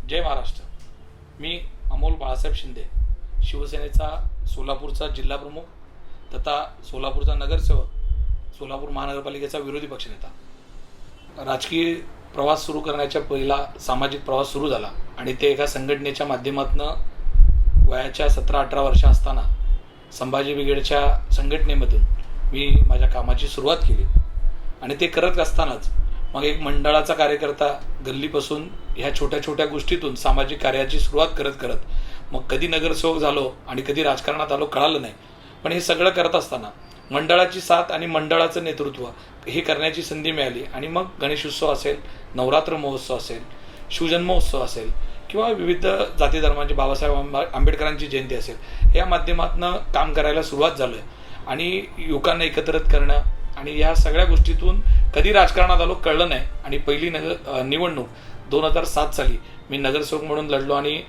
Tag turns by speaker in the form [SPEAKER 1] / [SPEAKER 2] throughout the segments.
[SPEAKER 1] जय महाराष्ट्र. मी अमोल बाळासाहेब शिंदे, शिवसेनेचा सोलापूरचा जिल्हा प्रमुख तथा सोलापूरचा नगरसेवक, सोलापूर महानगरपालिकेचा विरोधी पक्षनेता. राजकीय प्रवास सुरू करण्याच्या पहिला सामाजिक प्रवास सुरू झाला आणि ते एका संघटनेच्या माध्यमातून वयाच्या 17-18 वर्ष असताना संभाजी ब्रिगेडच्या संघटनेमधून मी माझ्या कामाची सुरुवात केली. आणि ते करत असतानाच मग एक मंडळाचा कार्यकर्ता गल्लीपासून ह्या छोट्या छोट्या गोष्टीतून सामाजिक कार्याची सुरुवात करत करत मग कधी नगरसेवक झालो आणि कधी राजकारणात आलो कळालं नाही. पण हे सगळं करत असताना मंडळाची साथ आणि मंडळाचं नेतृत्व हे करण्याची संधी मिळाली. आणि मग गणेशोत्सव असेल, नवरात्र महोत्सव असेल, शिवजन्मोत्सव असेल किंवा विविध जाती धर्मांची बाबासाहेब आंबेडकरांची जयंती असेल, या माध्यमातून काम करायला सुरुवात झालं. आणि युवकांना एकत्रित करणं आणि या सगळ्या गोष्टीतून कधी राजकारणात आलो कळलं नाही. आणि पहिली निवडणूक 2007 साली मी नगरसेवक म्हणून लढलो आणि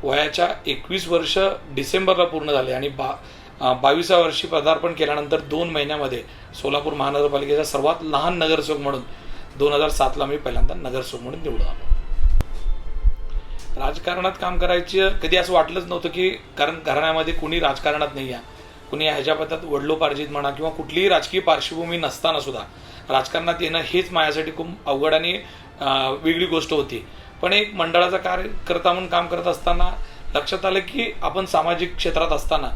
[SPEAKER 1] वयाच्या 21 वर्ष डिसेंबरला पूर्ण झाले. आणि 22व्या वर्षी पदार्पण केल्यानंतर 2 महिन्यामध्ये सोलापूर महानगरपालिकेचा सर्वात लहान नगरसेवक म्हणून 2007ला मी पहिल्यांदा नगरसेवक म्हणून निवडून आलो. राजकारणात काम करायचं कधी असं वाटलंच नव्हतं, की कारण घराण्यामध्ये कुणी राजकारणात नाही आहे, कुणी ह्याच्या पद्धत वडलोपार्जित म्हणा किंवा कुठलीही राजकीय पार्श्वभूमी नसताना सुद्धा राजकारणात येणं हेच माझ्यासाठी खूप अवघड आणि वेगळी गोष्ट होती. पण एक मंडळाचा कार्यकर्ता म्हणून काम करत असताना लक्षात आलं की आपण सामाजिक क्षेत्रात असताना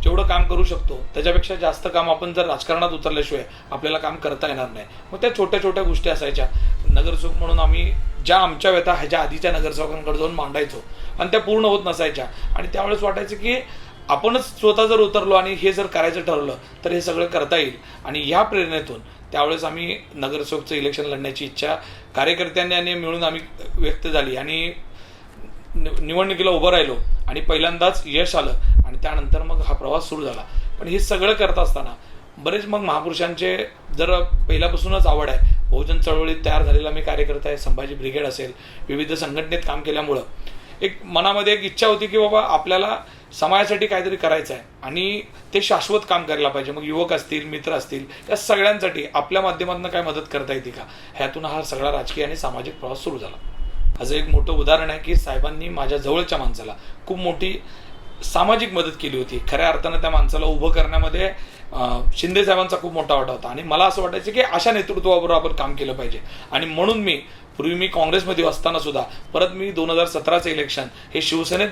[SPEAKER 1] जेवढं काम करू शकतो त्याच्यापेक्षा जास्त काम आपण जर राजकारणात उतरल्याशिवाय आपल्याला काम करता येणार नाही. मग त्या छोट्या छोट्या गोष्टी असायच्या. नगरसेवक म्हणून आम्ही ज्या आमच्या व्यथा ह्याच्या आधीच्या नगरसेवकांकडे जाऊन मांडायचो आणि त्या पूर्ण होत नसायच्या. आणि त्यावेळेस वाटायचं की आपणच स्वतः जर उतरलो आणि हे जर करायचं ठरवलं तर हे सगळं करता येईल. आणि ह्या प्रेरणेतून त्यावेळेस आम्ही नगरसेवकचं इलेक्शन लढण्याची इच्छा कार्यकर्त्यांनी मिळून आम्ही व्यक्त झाली आणि निवडणुकीला उभं राहिलो आणि पहिल्यांदाच यश आलं. आणि त्यानंतर मग हा प्रवास सुरू झाला. पण हे सगळं करत असताना बरेच मग महापुरुषांचे जर पहिल्यापासूनच आवड आहे, बहुजन चळवळीत तयार झालेला मी कार्यकर्ता आहे. संभाजी ब्रिगेड असेल, विविध संघटनेत काम केल्यामुळं एक मनामध्ये एक इच्छा होती की बाबा आपल्याला समाजासाठी काहीतरी करायचं आहे आणि ते शाश्वत काम करायला पाहिजे. मग युवक असतील, मित्र असतील, या सगळ्यांसाठी आपल्या माध्यमातून काय मदत करता येते का, ह्यातून हा सगळा राजकीय आणि सामाजिक प्रवास सुरू झाला. असं एक मोठं उदाहरण आहे की साहेबांनी माझ्या जवळच्या माणसाला खूप मोठी सामाजिक मदत केली होती. खऱ्या अर्थानं त्या माणसाला उभं करण्यामध्ये शिंदे साहेबांचा खूप मोठा वाटा होता. आणि मला असं वाटायचं की अशा नेतृत्वाबरोबर आपण काम केलं पाहिजे. आणि म्हणून पूर्वी मी काँग्रेसमध्ये असताना सुद्धा परत मी 2017चं इलेक्शन हे शिवसेनेत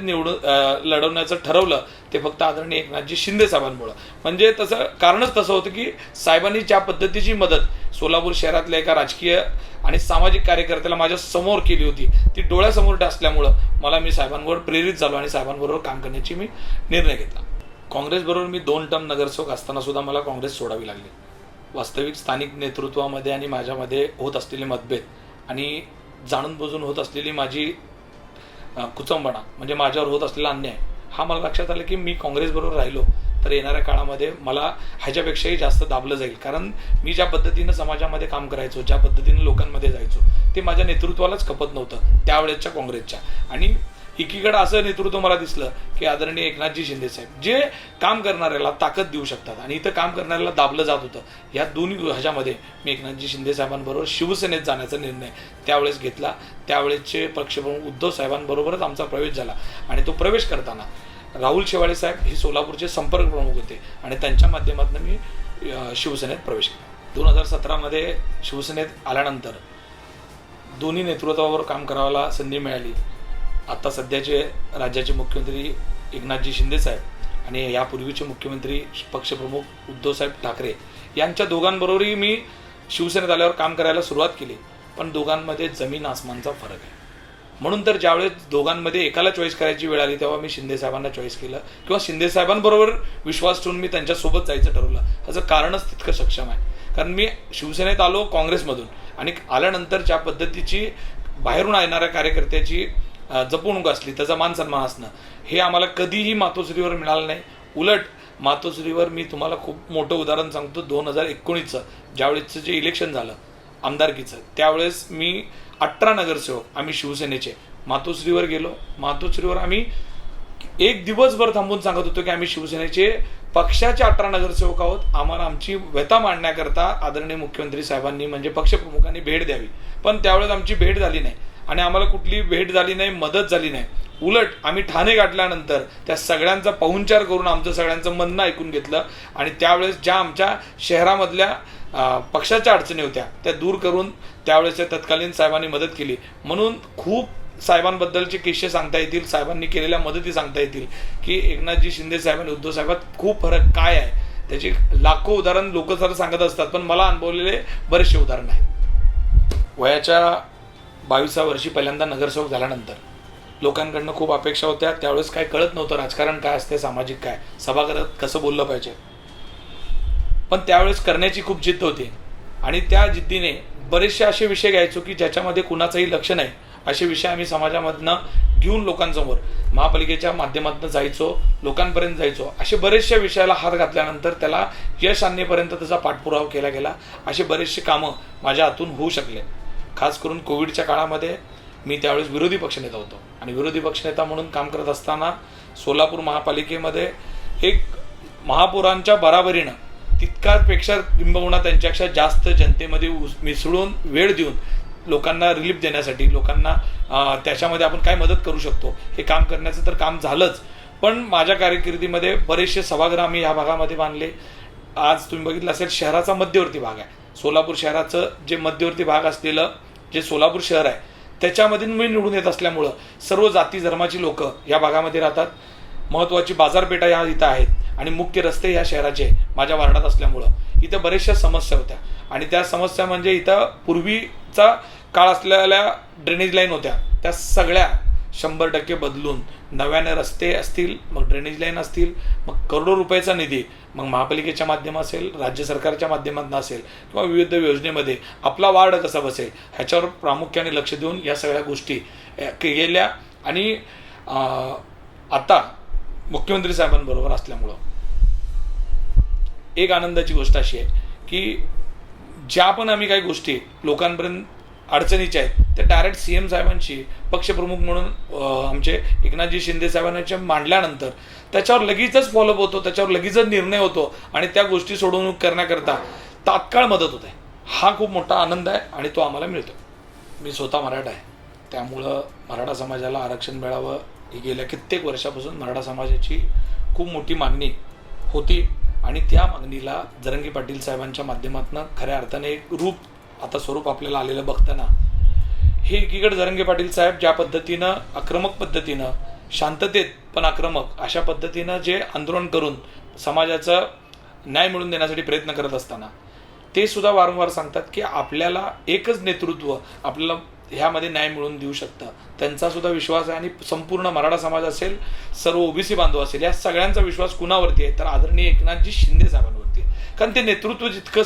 [SPEAKER 1] लढवण्याचं ठरवलं, ते फक्त आदरणीय एकनाथजी शिंदे साहेबांमुळं. म्हणजे तसं कारणच तसं होतं की साहेबांनी ज्या पद्धतीची मदत सोलापूर शहरातल्या एका राजकीय आणि सामाजिक कार्यकर्त्याला माझ्या समोर केली होती, ती डोळ्यासमोर असल्यामुळं मी साहेबांवर प्रेरित झालो आणि साहेबांबरोबर काम करण्याची मी निर्णय घेतला. काँग्रेसबरोबर मी 2 टर्म नगरसेवक असताना सुद्धा मला काँग्रेस सोडावी लागली. वास्तविक स्थानिक नेतृत्वामध्ये आणि माझ्यामध्ये होत असलेले मतभेद आणि जाणून बुजून होत असलेली माझी कुचंबणा, म्हणजे माझ्यावर होत असलेला अन्याय, हा मला लक्षात आलं की मी काँग्रेसबरोबर राहिलो तर येणाऱ्या काळामध्ये मला ह्याच्यापेक्षाही जास्त दाबलं जाईल. कारण मी ज्या पद्धतीनं समाजामध्ये काम करायचो, ज्या पद्धतीनं लोकांमध्ये जायचो, ते माझ्या नेतृत्वालाच खपत नव्हतं त्यावेळेसच्या काँग्रेसच्या. आणि एकीकडे असं नेतृत्व मला दिसलं की आदरणीय एकनाथजी शिंदे साहेब जे काम करणाऱ्याला ताकद देऊ शकतात आणि इथं काम करणाऱ्याला दाबलं जात होतं. या दोन्ही ह्याच्यामध्ये मी एकनाथजी शिंदे साहेबांबरोबर शिवसेनेत जाण्याचा निर्णय त्यावेळेस घेतला. त्यावेळेसचे पक्षप्रमुख उद्धव साहेबांबरोबरच आमचा प्रवेश झाला. आणि तो प्रवेश करताना राहुल शेवाळे साहेब हे सोलापूरचे संपर्क प्रमुख होते आणि त्यांच्या माध्यमातून मी शिवसेनेत प्रवेश केला. 2017मध्ये शिवसेनेत आल्यानंतर दोन्ही नेतृत्वावर काम करायला संधी मिळाली. आता सध्याचे राज्याचे मुख्यमंत्री एकनाथजी शिंदे साहेब आणि यापूर्वीचे मुख्यमंत्री पक्षप्रमुख उद्धवसाहेब ठाकरे यांच्या दोघांबरोबरही मी शिवसेनेत आल्यावर काम करायला सुरुवात केली. पण दोघांमध्ये जमीन आसमानचा फरक आहे. म्हणून तर ज्यावेळेस दोघांमध्ये एकाला चॉईस करायची वेळ आली तेव्हा मी शिंदे साहेबांना चॉईस केलं किंवा शिंदे साहेबांबरोबर विश्वास ठेवून मी त्यांच्यासोबत जायचं ठरवलं. ह्याचं कारणच तितकं सक्षम आहे. कारण मी शिवसेनेत आलो काँग्रेसमधून आणि आल्यानंतर ज्या पद्धतीची बाहेरून येणाऱ्या कार्यकर्त्याची जपवणूक असली, त्याचा मान सन्मान असणं, हे आम्हाला कधीही मातोश्रीवर मिळालं नाही. उलट मातोश्रीवर मी तुम्हाला खूप मोठं उदाहरण सांगतो. 2019चं ज्यावेळेसचं जे इलेक्शन झालं आमदारकीचं, त्यावेळेस मी 18 नगरसेवक आम्ही शिवसेनेचे मातोश्रीवर गेलो. मातोश्रीवर आम्ही एक दिवसभर थांबून सांगत होतो की आम्ही शिवसेनेचे पक्षाचे 18 नगरसेवक आहोत. आम्हाला आमची व्यथा मांडण्याकरता आदरणीय मुख्यमंत्री साहेबांनी म्हणजे पक्षप्रमुखांनी भेट द्यावी. पण त्यावेळेस आमची भेट झाली नाही. आणि आम्हाला कुठली भेट झाली नाही, मदत झाली नाही. उलट आम्ही ठाणे गाठल्यानंतर त्या सगळ्यांचा पाहुणचार करून आमचं सगळ्यांचं म्हणणं ऐकून घेतलं आणि त्यावेळेस ज्या आमच्या शहरामधल्या पक्षाच्या अडचणी होत्या त्या दूर करून त्यावेळेस तत्कालीन साहेबांनी मदत केली. म्हणून खूप साहेबांबद्दलचे किस्से सांगता येतील, साहेबांनी केलेल्या मदती सांगता येतील की एकनाथजी शिंदे साहेब आणि उद्धव साहेबात खूप फरक काय आहे. त्याची लाखो उदाहरण लोक जर सांगत असतात, पण मला अनुभवलेले बरेचसे उदाहरण आहेत. वयाच्या 22व्या वर्षी पहिल्यांदा नगरसेवक झाल्यानंतर लोकांकडनं खूप अपेक्षा होत्या. त्यावेळेस काय कळत नव्हतं राजकारण काय असते, सामाजिक काय, सभागृहात कसं बोललं पाहिजे. पण त्यावेळेस करण्याची खूप जिद्द होती आणि त्या जिद्दीने बरेचसे असे विषय घ्यायचो की ज्याच्यामध्ये कुणाचंही लक्ष नाही, असे विषय आम्ही समाजामधनं घेऊन लोकांसमोर महापालिकेच्या माध्यमातून जायचो, लोकांपर्यंत जायचो. असे बरेचशा विषयाला हात घातल्यानंतर त्याला यश आणण्यापर्यंत त्याचा पाठपुरावा केला गेला. असे बरेचसे कामं माझ्या हातून होऊ शकले. खास करून कोविडच्या काळामध्ये मी त्यावेळेस विरोधी पक्षनेता होतो आणि विरोधी पक्षनेता म्हणून काम करत असताना सोलापूर महापालिकेमध्ये एक महापौरांच्या बराबरीनं तितकापेक्षा किंबहुना त्यांच्यापेक्षा जास्त जनतेमध्ये मिसळून वेळ देऊन लोकांना रिलीफ देण्यासाठी, लोकांना त्याच्यामध्ये आपण काय मदत करू शकतो हे काम करण्याचं तर काम झालंच. पण माझ्या कारकिर्दीमध्ये बरेचसे सभागृह आम्ही ह्या भागामध्ये बांधले. आज तुम्ही बघितलं असेल शहराचा मध्यवर्ती भाग आहे. सोलापूर शहराचं जे मध्यवर्ती भाग असलेलं जे सोलापूर शहर आहे त्याच्यामध्ये मी निवडून येत असल्यामुळं सर्व जाती धर्माची लोक या भागामध्ये राहतात. महत्त्वाची बाजारपेठा या इथं आहेत आणि मुख्य रस्ते ह्या शहराचे माझ्या वार्डात असल्यामुळं इथं बऱ्याचशा समस्या होत्या आणि त्या समस्या म्हणजे इथं पूर्वीचा काळ असलेल्या ड्रेनेज लाईन होत्या, त्या सगळ्या 100% बदलून नव्याने रस्ते असतील, मग ड्रेनेज लाईन असतील, मग करोडो रुपयाचा निधी मग महापालिकेच्या माध्यमात असेल, राज्य सरकारच्या माध्यमातून असेल किंवा विविध योजनेमध्ये आपला वार्ड कसा बसेल ह्याच्यावर प्रामुख्याने लक्ष देऊन या सगळ्या गोष्टी केल्या. आणि आता मुख्यमंत्री साहेबांबरोबर असल्यामुळं एक आनंदाची गोष्ट अशी आहे की ज्या पण आम्ही काही गोष्टी लोकांपर्यंत अडचणीच्या आहेत त्या डायरेक्ट सीएम साहेबांशी पक्षप्रमुख म्हणून आमचे एकनाथजी शिंदे साहेबांच्या मांडल्यानंतर त्याच्यावर लगेचच फॉलोअप होतो, त्याच्यावर लगेचच निर्णय होतो आणि त्या गोष्टी सोडवणूक करण्याकरता तात्काळ मदत होते. हा खूप मोठा आनंद आहे आणि तो आम्हाला मिळतो. मी स्वतः मराठा आहे, त्यामुळं मराठा समाजाला आरक्षण मिळावं ही गेल्या कित्येक वर्षापासून मराठा समाजाची खूप मोठी मागणी होती आणि त्या मागणीला जरंगे पाटील साहेबांच्या माध्यमातून खऱ्या अर्थाने एक आता स्वरूप आपल्याला आलेलं बघताना हे एकीकडे जरंगे पाटील साहेब ज्या पद्धतीनं आक्रमक पद्धतीनं शांततेत पण आक्रमक अशा पद्धतीनं जे आंदोलन करून समाजाचा न्याय मिळवून देण्यासाठी प्रयत्न करत असताना ते सुद्धा वारंवार सांगतात की आपल्याला एकच नेतृत्व आपल्याला ह्यामध्ये न्याय मिळवून देऊ शकतं. त्यांचा सुद्धा विश्वास आहे आणि संपूर्ण मराठा समाज असेल, सर्व ओबीसी बांधव असेल, या सगळ्यांचा विश्वास कुणावरती आहे तर आदरणीय एकनाथजी शिंदे साहेबांवरती आहे. कारण ते नेतृत्व जितकं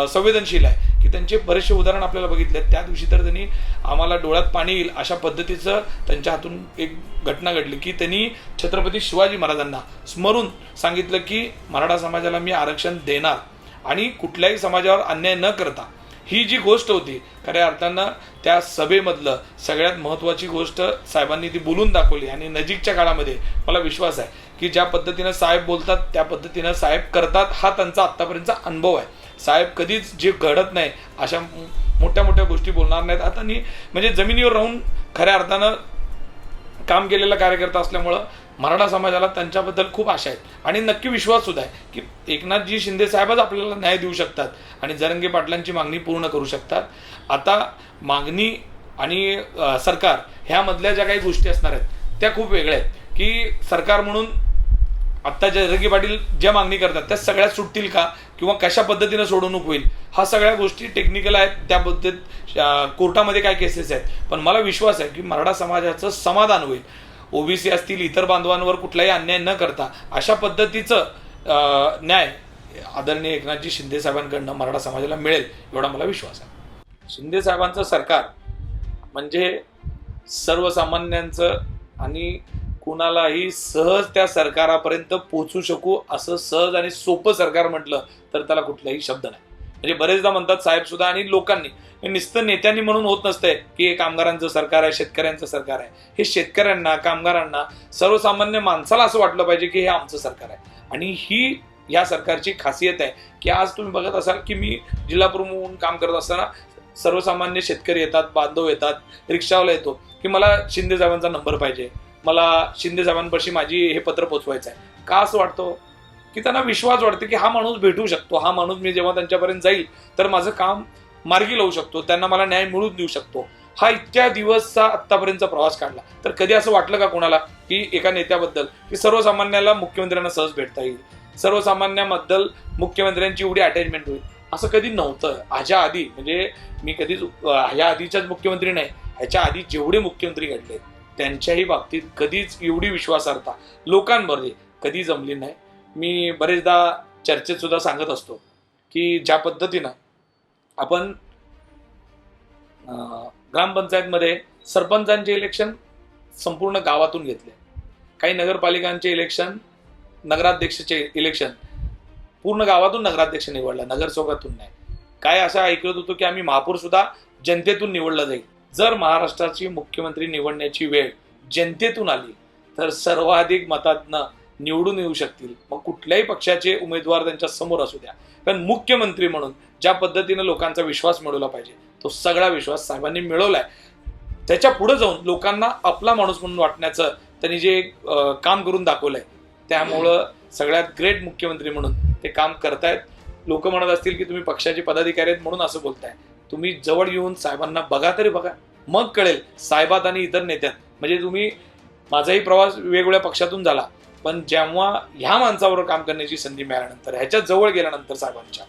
[SPEAKER 1] संवेदनशील आहे की त्यांचे बरेचसे उदाहरण आपल्याला बघितले. त्या दिवशी तर त्यांनी आम्हाला डोळ्यात पाणी येईल अशा पद्धतीचं त्यांच्या हातून एक घटना घडली की त्यांनी छत्रपती शिवाजी महाराजांना स्मरून सांगितलं की मराठा समाजाला मी आरक्षण देणार आणि कुठल्याही समाजावर अन्याय न करता. ही जी गोष्ट होती खऱ्या अर्थानं त्या सभेमधलं सगळ्यात महत्त्वाची गोष्ट साहेबांनी ती बोलून दाखवली आणि नजीकच्या काळामध्ये मला विश्वास आहे की ज्या पद्धतीनं साहेब बोलतात त्या पद्धतीनं साहेब करतात. हा त्यांचा आत्तापर्यंतचा अनुभव आहे. साहेब कधीच जे घडत नाही अशा मोठ्या मोठ्या गोष्टी बोलणार नाहीत. आता म्हणजे जमिनीवर राहून खऱ्या अर्थानं काम केलेला कार्यकर्ता असल्यामुळं मराठा समाजाला त्यांच्याबद्दल खूप आशा आहेत आणि नक्की विश्वास सुद्धा आहे की एकनाथजी शिंदे साहेबच आपल्याला न्याय देऊ शकतात आणि जरंगे पाटलांची मागणी पूर्ण करू शकतात. आता मागणी आणि सरकार ह्यामधल्या ज्या काही गोष्टी असणार आहेत त्या खूप वेगळ्या आहेत की सरकार म्हणून आत्ता जरंगे पाटील ज्या मागणी करतात त्या सगळ्या सुटतील का किंवा कशा पद्धतीनं सोडवणूक होईल हा सगळ्या गोष्टी टेक्निकल आहेत. त्या पद्धतीत कोर्टामध्ये काय केसेस आहेत, पण मला विश्वास आहे की मराठा समाजाचं समाधान होईल. ओबीसी असतील, इतर बांधवांवर कुठलाही अन्याय न करता अशा पद्धतीचं न्याय आदरणीय एकनाथजी शिंदे साहेबांकडनं मराठा समाजाला मिळेल एवढा मला विश्वास आहे. शिंदे साहेबांचं सरकार म्हणजे सर्वसामान्यांचं आणि कुणालाही सहज त्या सरकारापर्यंत पोहोचू शकू असं सहज आणि सोपं सरकार म्हटलं तर त्याला कुठलाही शब्द नाही. म्हणजे बरेचदा म्हणतात साहेब सुद्धा आणि लोकांनी नुसतं नेत्यांनी म्हणून होत नसतंय की हे कामगारांचं सरकार आहे, शेतकऱ्यांचं सरकार आहे. हे शेतकऱ्यांना, कामगारांना, सर्वसामान्य माणसाला असं वाटलं पाहिजे की हे आमचं सरकार आहे. आणि ही या सरकारची खासियत आहे की आज तुम्ही बघत असाल की मी जिल्हा प्रमुख म्हणून काम करत असताना सर्वसामान्य शेतकरी येतात, बांधव येतात, रिक्षावाला येतो की मला शिंदे साहेबांचा नंबर पाहिजे, मला शिंदे साहेबांपाशी माझी हे पत्र पोचवायचं आहे. का असं वाटतं की त्यांना विश्वास वाटते की हा माणूस भेटू शकतो, हा माणूस मी जेव्हा त्यांच्यापर्यंत जाईल तर माझं काम मार्गी लावू शकतो, त्यांना मला न्याय मिळवून देऊ शकतो. हा इतक्या दिवसचा आत्तापर्यंतचा प्रवास काढला तर कधी असं वाटलं का कोणाला की एका नेत्याबद्दल की सर्वसामान्याला मुख्यमंत्र्यांना सहज भेटता येईल, सर्वसामान्याबद्दल मुख्यमंत्र्यांची एवढी अटॅचमेंट होईल, असं कधी नव्हतं. ह्याच्या आधी म्हणजे मी कधीच ह्या आधीच्याच मुख्यमंत्री नाही, ह्याच्या आधी जेवढे मुख्यमंत्री घडले त्यांच्याही बाबतीत कधीच एवढी विश्वासार्हता लोकांमध्ये कधी जमली नाही. मी बरेचदा चर्चेत सुद्धा सांगत असतो की ज्या पद्धतीनं आपण ग्रामपंचायतमध्ये सरपंचांचे इलेक्शन संपूर्ण गावातून घेतले, काही नगरपालिकांचे इलेक्शन, नगराध्यक्षाचे इलेक्शन पूर्ण गावातून नगराध्यक्ष निवडला, नगरसेवकातून नाही. काय असं ऐकत होतो की आम्ही महापौर सुद्धा जनतेतून निवडला जाईल. जर महाराष्ट्राची मुख्यमंत्री निवडण्याची वेळ जनतेतून आली तर सर्वाधिक मतांना निवडून येऊ शकतील, मग कुठल्याही पक्षाचे उमेदवार त्यांच्या समोर असू द्या. कारण मुख्यमंत्री म्हणून ज्या पद्धतीनं लोकांचा विश्वास मिळवला पाहिजे तो सगळा विश्वास साहेबांनी मिळवलाय. त्याच्या पुढे जाऊन लोकांना आपला माणूस म्हणून वाटण्याचं त्यांनी जे काम करून दाखवलंय, त्यामुळं सगळ्यात ग्रेट मुख्यमंत्री म्हणून ते काम करतायत. लोक म्हणत असतील की तुम्ही पक्षाचे पदाधिकारी आहेत म्हणून असं बोलताय, तुम्ही जवळ येऊन साहेबांना बघा तरी बघा, मग कळेल साहेबात आणि इतर नेत्यात. म्हणजे तुम्ही माझाही प्रवास वेगवेगळ्या पक्षातून झाला, पण जेव्हा ह्या माणसाबरोबर काम करण्याची संधी मिळाल्यानंतर, ह्याच्या जवळ गेल्यानंतर साहेबांच्या,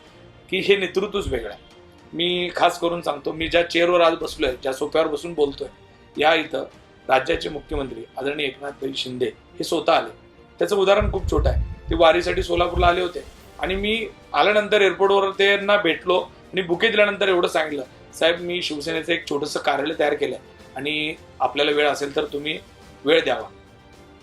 [SPEAKER 1] की हे नेतृत्वच वेगळं आहे. मी खास करून सांगतो, मी ज्या चेअरवर आज बसलोय, ज्या सोफ्यावर बसून बोलतोय, या इथं राज्याचे मुख्यमंत्री आदरणीय एकनाथभाई शिंदे हे स्वतः आले. त्याचं उदाहरण खूप छोटं आहे. ते वारीसाठी सोलापूरला आले होते आणि मी आल्यानंतर एअरपोर्टवर त्यांना भेटलो आणि बुके दिल्यानंतर एवढं सांगितलं, साहेब मी शिवसेनेचं एक छोटंसं कार्यालय तयार केलंय आणि आपल्याला वेळ असेल तर तुम्ही वेळ द्यावा.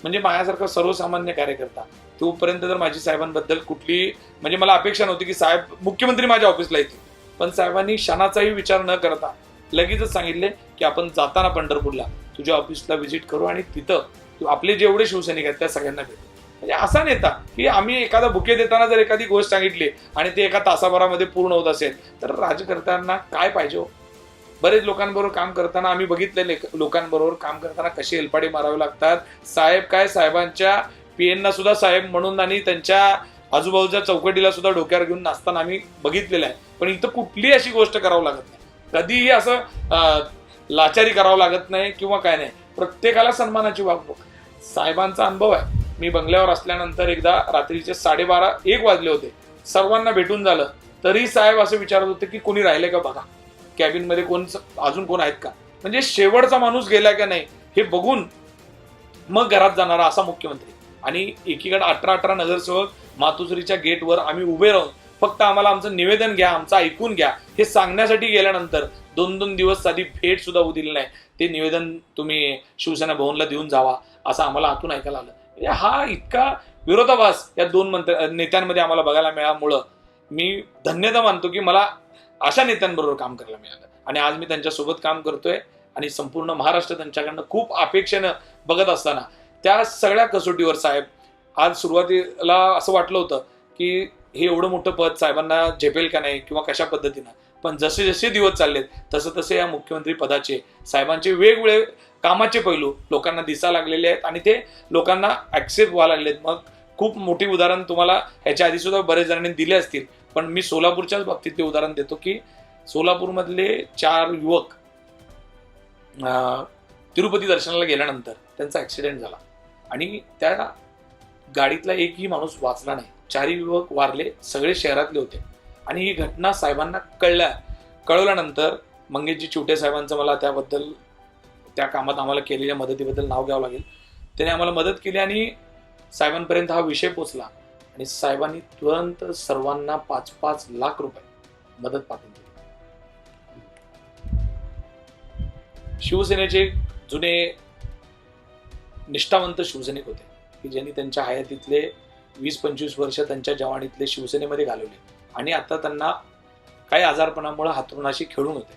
[SPEAKER 1] म्हणजे माझ्यासारखा सर्वसामान्य कार्यकर्ता तोपर्यंत जर माझी साहेबांबद्दल कुठली म्हणजे मला अपेक्षा नव्हती की साहेब मुख्यमंत्री माझ्या ऑफिसला येतील, पण साहेबांनी क्षणाचाही विचार न करता लगेचच सांगितले की आपण जाताना पंढरपूरला तुझ्या ऑफिसला व्हिजिट करू आणि तिथं आपले जेवढे शिवसैनिक आहेत त्या सगळ्यांना भेटू. म्हणजे असा नेता की आम्ही एखादा बुके देताना जर एखादी गोष्ट सांगितली आणि ते एका तासाभरामध्ये पूर्ण होत असेल तर राजकर्त्यांना काय पाहिजे. बरेच लोकांबरोबर काम करताना आम्ही बघितलेले, लोकांबरोबर काम करताना कसे हेलपाटे मारावे लागतात. साहेब काय, साहेबांच्या पीएनना सुद्धा साहेब म्हणून आणि त्यांच्या आजूबाजूच्या चौकटीला सुद्धा डोक्यावर घेऊन नाचताना आम्ही बघितलेलं आहे. पण इथं कुठलीही अशी गोष्ट करावं लागत नाही, कधीही असं लाचारी करावं लागत नाही किंवा काय नाही. प्रत्येकाला सन्मानाची वागणूक. साहेबांचा अनुभव आहे. मी बंगल्यावर असल्यानंतर एकदा रात्रीचे 12:30-1 वाजले होते, सर्वांना भेटून झालं तरी साहेब असं विचारत होते की कोणी राहिले का बघा, कॅबिनमध्ये कोण अजून कोण आहेत का. म्हणजे शेवटचा माणूस गेला का नाही हे बघून मग घरात जाणारा असा मुख्यमंत्री. आणि एकीकडे 18 नगरसेवक मातोश्रीच्या गेटवर आम्ही उभे राहून फक्त आम्हाला आमचं निवेदन घ्या, आमचं ऐकून घ्या हे सांगण्यासाठी गेल्यानंतर 2-2 दिवस साधी भेट सुद्धा होऊ दिली नाही. ते निवेदन तुम्ही शिवसेना भवनला देऊन जावा असं आम्हाला आतून ऐकायला आलं. म्हणजे हा इतका विरोधाभास या दोन नेत्यांमध्ये आम्हाला बघायला मिळाल्यामुळं मी धन्यता मानतो की मला अशा नेत्यांबरोबर काम करायला मिळालं आणि आज मी त्यांच्यासोबत काम करतोय आणि संपूर्ण महाराष्ट्र त्यांच्याकडनं खूप अपेक्षेनं बघत असताना त्या सगळ्या कसोटीवर साहेब आज सुरुवातीला असं वाटलं होतं की हे एवढं मोठं पद साहेबांना झेपेल का नाही किंवा कशा पद्धतीनं, पण जसे जसे दिवस चाललेत तसं तसे या मुख्यमंत्री पदाचे साहेबांचे वेगवेगळे कामाचे पैलू लोकांना दिसायला लागलेले आहेत आणि ते लोकांना ऍक्सेप्ट व्हायला लागलेत. मग खूप मोठी उदाहरण तुम्हाला ह्याच्या आधी सुद्धा बरेच जणांनी दिले असतील, पण मी सोलापूरच्याच बाबतीतले उदाहरण देतो की सोलापूरमधले 4 युवक तिरुपती दर्शनाला गेल्यानंतर त्यांचा ऍक्सिडेंट झाला आणि त्या गाडीतला एकही माणूस वाचला नाही. 4 युवक वारले, सगळे शहरातले होते. आणि ही घटना साहेबांना कळवल्यानंतर मंगेशजी चिवटे साहेबांचं मला त्याबद्दल त्या कामात आम्हाला केलेल्या मदतीबद्दल नाव घ्यावं लागेल. त्याने आम्हाला मदत केली आणि साहेबांपर्यंत हा विषय पोचला आणि साहेबांनी तुरंत सर्वांना 5-5 लाख रुपये मदत पाठवून दिली. शिवसेनेचे जुने निष्ठावंत शिवसैनिक होते की ज्यांनी त्यांच्या हयातीतले 20-25 वर्ष त्यांच्या जवानीतले शिवसेनेमध्ये घालवले आणि आता त्यांना काही आजारपणामुळे हातरुणाशी खेळून होते.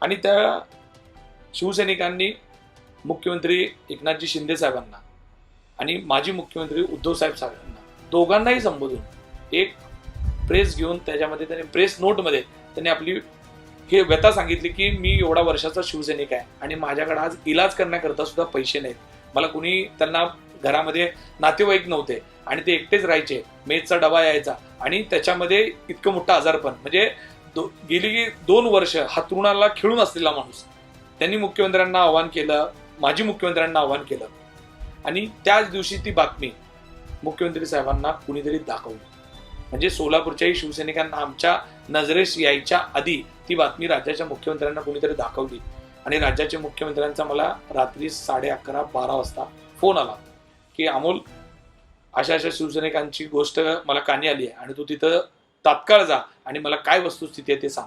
[SPEAKER 1] आणि त्या शिवसैनिकांनी मुख्यमंत्री एकनाथजी शिंदे साहेबांना आणि माजी मुख्यमंत्री उद्धव साहेब साहेबांना दोघांनाही संबोधून एक प्रेस घेऊन त्याच्यामध्ये त्यांनी प्रेस नोटमध्ये त्यांनी आपली हे व्यथा सांगितली की मी एवढा वर्षाचा शिवसैनिक आहे आणि माझ्याकडे आज इलाज करण्याकरता सुद्धा पैसे नाहीत. मला कुणी त्यांना घरामध्ये नातेवाईक नव्हते आणि ते एकटेच राहायचे. मेजचा डबा यायचा आणि त्याच्यामध्ये इतकं मोठं आजारपण, म्हणजे गेली 2 वर्ष हातरुणाला खिळून असलेला माणूस. त्यांनी मुख्यमंत्र्यांना आवाहन केलं, माजी मुख्यमंत्र्यांना आवाहन केलं आणि त्याच दिवशी ती बातमी मुख्यमंत्री साहेबांना कुणीतरी दाखवली. म्हणजे सोलापूरच्याही शिवसैनिकांना आमच्या नजरेस यायच्या आधी ती बातमी राज्याच्या मुख्यमंत्र्यांना कुणीतरी दाखवली आणि राज्याच्या मुख्यमंत्र्यांचा मला रात्री 11:30-12 वाजता फोन आला की अमोल, अशा अशा शिवसैनिकांची गोष्ट मला कानी आली आहे आणि तू तिथं तात्काळ जा आणि मला काय वस्तुस्थिती आहे ते सांग.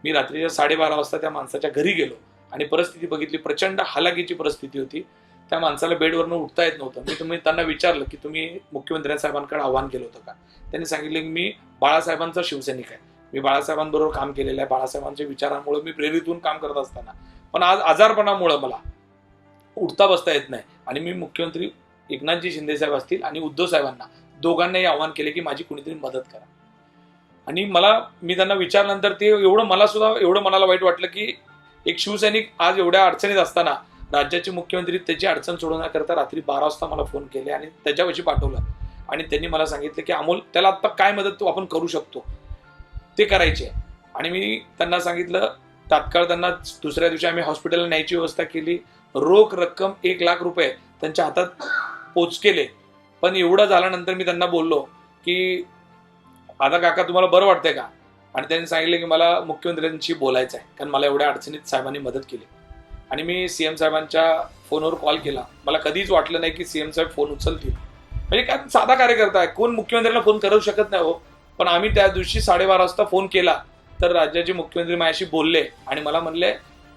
[SPEAKER 1] मी रात्रीच्या 12:30 वाजता त्या माणसाच्या घरी गेलो आणि परिस्थिती बघितली. प्रचंड हालाकीची परिस्थिती होती. त्या माणसाला बेडवरनं उठता येत नव्हतं. मी त्यांना विचारलं की तुम्ही मुख्यमंत्री साहेबांकडे आव्हान केलं होतं का. त्यांनी सांगितलं की मी बाळासाहेबांचा शिवसैनिक आहे, मी बाळासाहेबांबरोबर काम केलेलं आहे, बाळासाहेबांच्या विचारांमुळे मी प्रेरित होऊन काम करत असताना पण आज आजारपणामुळे मला उठता बसता येत नाही आणि मी मुख्यमंत्री एकनाथजी शिंदे साहेब असतील आणि उद्धव साहेबांना दोघांनाही आव्हान केले की माझी कुणीतरी मदत करा. आणि मी त्यांना विचारल्यानंतर ते एवढं मनाला वाईट वाटलं की एक शिवसैनिक आज एवढ्या अडचणीत असताना राज्याचे मुख्यमंत्री त्याची अडचण सोडवण्याकरता रात्री 12 वाजता मला फोन केले आणि त्याच्यापाशी पाठवलं आणि त्यांनी मला सांगितलं की अमोल, त्याला आता काय मदत आपण करू शकतो ते करायचे. आणि मी त्यांना सांगितलं, तात्काळ त्यांना दुसऱ्या दिवशी आम्ही हॉस्पिटलला न्यायची व्यवस्था केली. रोख रक्कम 1 लाख रुपये त्यांच्या हातात पोच केले. पण एवढं झाल्यानंतर मी त्यांना बोललो की आता काका तुम्हाला बरं वाटतंय का. आणि त्यांनी सांगितलं की मला मुख्यमंत्र्यांशी बोलायचं आहे कारण मला एवढ्या अडचणीत साहेबांनी मदत केली. आणि मी सीएम साहेबांच्या फोनवर कॉल केला. मला कधीच वाटलं नाही की सीएम साहेब फोन उचलतील. म्हणजे काय साधा कार्यकर्ता आहे, कोण मुख्यमंत्र्यांना फोन करू शकत नाही हो. पण आम्ही त्या दिवशी 12:30 वाजता फोन केला तर राज्याचे मुख्यमंत्री माझ्याशी बोलले आणि मला म्हणले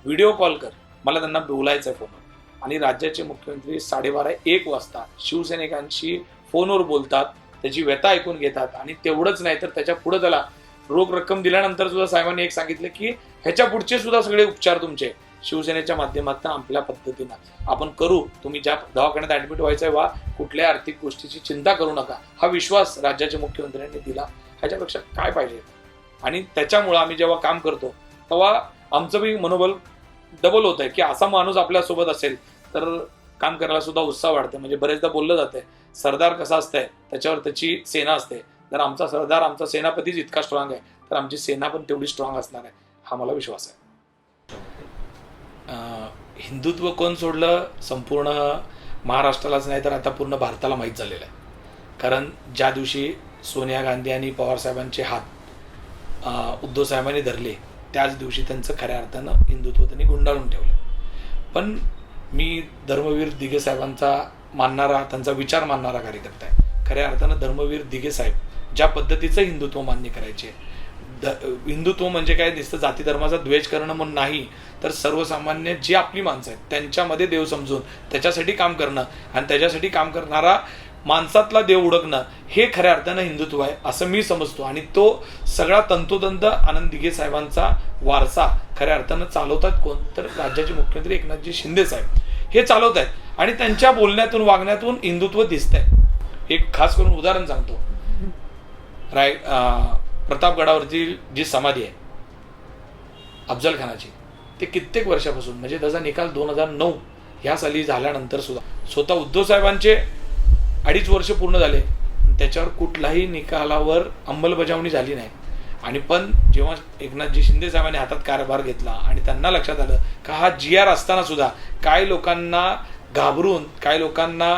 [SPEAKER 1] व्हिडिओ कॉल कर, मला त्यांना बोलायचं आहे फोनवर. आणि राज्याचे मुख्यमंत्री 12:30-1 वाजता शिवसैनिकांशी फोनवर बोलतात, त्याची व्यथा ऐकून घेतात आणि तेवढंच नाही तर त्याच्या पुढे त्याला रोख रक्कम दिल्यानंतर सुद्धा साहेबांनी एक सांगितलं की ह्याच्या पुढचे सुद्धा सगळे उपचार तुमचे शिवसेनेच्या माध्यमातून आपल्या पद्धतीनं आपण करू. तुम्ही ज्या दवाखान्यात ऍडमिट व्हायचंय वा कुठल्या आर्थिक गोष्टीची चिंता करू नका. हा विश्वास राज्याच्या मुख्यमंत्र्यांनी दिला. ह्याच्यापेक्षा काय पाहिजे. आणि त्याच्यामुळं आम्ही जेव्हा काम करतो तेव्हा आमचं बी मनोबल डबल होत आहे की असा माणूस आपल्यासोबत असेल तर काम करायला सुद्धा उत्साह वाढते. म्हणजे बरेचदा बोललं जातंय सरदार कसा असतंय त्याच्यावर त्याची सेना असते. जर आमचा सरदार, आमचा सेनापतीच इतका स्ट्रॉंग आहे तर आमची सेना पण तेवढी स्ट्रॉंग असणार आहे, हा मला विश्वास आहे. हिंदुत्व कोण सोडलं संपूर्ण महाराष्ट्रालाच नाही तर आता पूर्ण भारताला माहीत झालेलं आहे. कारण ज्या दिवशी सोनिया गांधी आणि पवार साहेबांचे हात उद्धव साहेबांनी धरले त्याच दिवशी त्यांचं खऱ्या अर्थानं हिंदुत्व त्यांनी गुंडाळून ठेवलं. पण मी धर्मवीर दिघे साहेबांचा मानणारा, त्यांचा विचार मानणारा कार्यकर्ता आहे. खऱ्या अर्थानं धर्मवीर दिघे साहेब ज्या पद्धतीचं हिंदुत्व मान्य करायचे, हिंदुत्व म्हणजे काय नुसतं जाती धर्माचा द्वेष करणं म्हणून नाही तर सर्वसामान्य जी आपली माणसं आहेत त्यांच्यामध्ये देव समजून त्याच्यासाठी काम करणं आणि त्याच्यासाठी काम करणारा माणसातला देव ओळखणं हे खऱ्या अर्थानं हिंदुत्व आहे असं मी समजतो. आणि तो सगळा तंतोतंत आनंद दिघे साहेबांचा वारसा खऱ्या अर्थानं चालवतात कोण तर राज्याचे मुख्यमंत्री एकनाथजी शिंदे साहेब हे चालवत आहेत. आणि त्यांच्या बोलण्यातून वागण्यातून हिंदुत्व दिसतंय. एक खास करून उदाहरण सांगतो. प्रतापगडावरची जी समाधी आहे अफजल खानाची, ते कित्येक वर्षापासून म्हणजे त्याचा निकाल 2009 ह्या साली झाल्यानंतर सुद्धा स्वतः उद्धव साहेबांचे 2.5 वर्ष पूर्ण झाले त्याच्यावर कुठलाही निकालावर अंमलबजावणी झाली नाही. आणि पण जेव्हा एकनाथजी शिंदे साहेबांनी हातात कारभार घेतला आणि त्यांना लक्षात आलं का हा GR असताना सुद्धा काय लोकांना घाबरून, काय लोकांना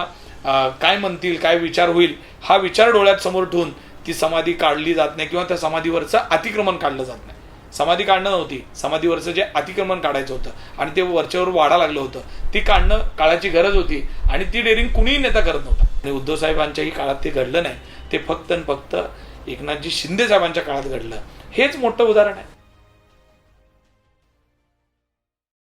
[SPEAKER 1] काय म्हणतील, काय विचार होईल हा विचार डोळ्यात समोर ठेवून ती समाधी काढली जात नाही किंवा त्या समाधीवरचं अतिक्रमण काढलं जात नाही. समाधी काढणं नव्हती, समाधीवरचं जे अतिक्रमण काढायचं होतं आणि ते वरच्यावर वाढा लागलं होतं ती काढणं काळाची गरज होती आणि ती डेअरिंग कुणीही नेता करत नव्हता. आणि उद्धव साहेबांच्याही काळात ते घडलं नाही, ते फक्त आणि फक्त एकनाथजी शिंदे साहेबांच्या काळात घडलं. हेच मोठं उदाहरण आहे.